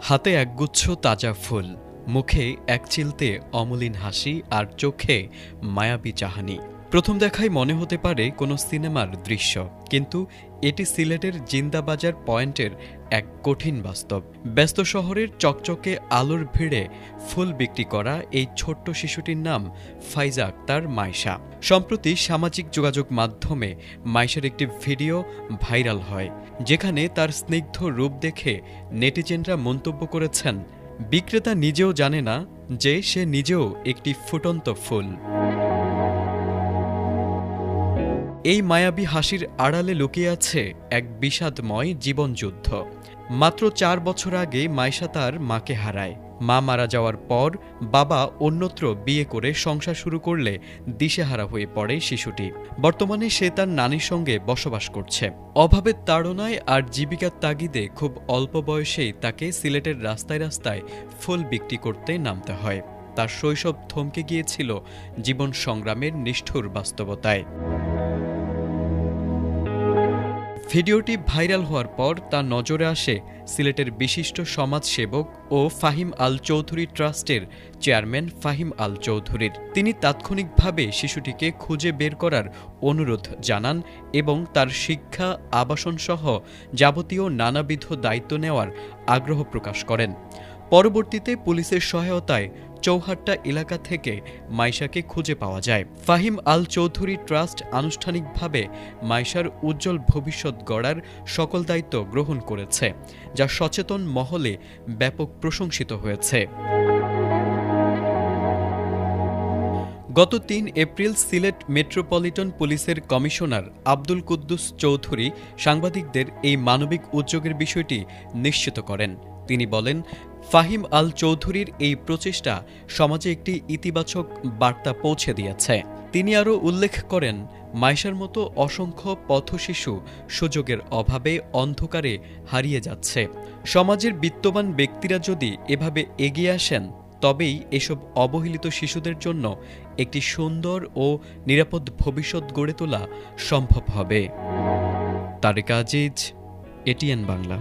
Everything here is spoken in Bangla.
হাতে একগুচ্ছ তাজা ফুল, মুখে এক চিলতে অমলিন হাসি আর চোখে মায়াবী চাহানি। প্রথম দেখায় মনে হতে পারে কোনো সিনেমার দৃশ্য, কিন্তু এটি সিলেটের জিন্দাবাজার পয়েন্টের এক কঠিন বাস্তব। ব্যস্ত শহরের চকচকে আলোর ভিড়ে ফুল বিক্রি করা এই ছোট্ট শিশুটির নাম ফাইজা আক্তার মাইশা। সম্প্রতি সামাজিক যোগাযোগ মাধ্যমে মাইশার একটি ভিডিও ভাইরাল হয়, যেখানে তার স্নিগ্ধ রূপ দেখে নেটিজেনরা মন্তব্য করেছেন, বিক্রেতা নিজেও জানে না যে সে নিজেও একটি ফুটন্ত ফুল। এই মায়াবী হাসির আড়ালে লুকিয়ে আছে এক বিষাদময় জীবনযুদ্ধ। মাত্র ৪ বছর আগে মাইশা তার মাকে হারায়। মা মারা যাওয়ার পর বাবা অন্যত্র বিয়ে করে সংসার শুরু করলে দিশেহারা হয়ে পড়ে শিশুটি। বর্তমানে সে তার নানির সঙ্গে বসবাস করছে। অভাবের তাড়নায় আর জীবিকার তাগিদে খুব অল্প বয়সেই তাকে সিলেটের রাস্তায় রাস্তায় ফুল বিক্রি করতে নামতে হয়। তার শৈশব থমকে গিয়েছিল জীবন সংগ্রামের নিষ্ঠুর বাস্তবতায়। ভিডিওটি ভাইরাল হওয়ার পর তার নজরে আসে সিলেটের বিশিষ্ট সমাজসেবক ও ফাহিম আল চৌধুরী ট্রাস্টের চেয়ারম্যান ফাহিম আল চৌধুরীর। তিনি তাৎক্ষণিকভাবে শিশুটিকে খুঁজে বের করার অনুরোধ জানান এবং তার শিক্ষা, আবাসনসহ যাবতীয় নানাবিধ দায়িত্ব নেওয়ার আগ্রহ প্রকাশ করেন। পরবর্তীতে পুলিশের সহায়তায় চৌহাট্টা এলাকা থেকে মাইশাকে খুঁজে পাওয়া যায়। ফাহিম আল চৌধুরী ট্রাস্ট আনুষ্ঠানিকভাবে মাইশার উজ্জ্বল ভবিষ্যৎ গড়ার সকল দায়িত্ব গ্রহণ করেছে, যা সচেতন মহলে ব্যাপক প্রশংসিত হয়েছে। গত ৩ এপ্রিল সিলেট মেট্রোপলিটন পুলিশের কমিশনার আব্দুল কুদ্দুস চৌধুরী সাংবাদিকদের এই মানবিক উদ্যোগের বিষয়টি নিশ্চিত করেন। তিনি বলেন, ফাহিম আল চৌধুরীর এই প্রচেষ্টা সমাজে একটি ইতিবাচক বার্তা পৌঁছে দিয়েছে। তিনি আরও উল্লেখ করেন, মাইশার মতো অসংখ্য পথশিশু সুযোগের অভাবে অন্ধকারে হারিয়ে যাচ্ছে। সমাজের বিত্তবান ব্যক্তিরা যদি এভাবে এগিয়ে আসেন, তবেই এসব অবহেলিত শিশুদের জন্য একটি সুন্দর ও নিরাপদ ভবিষ্যৎ গড়ে তোলা সম্ভব হবে। তারেক আজিজ, এটিএন বাংলা।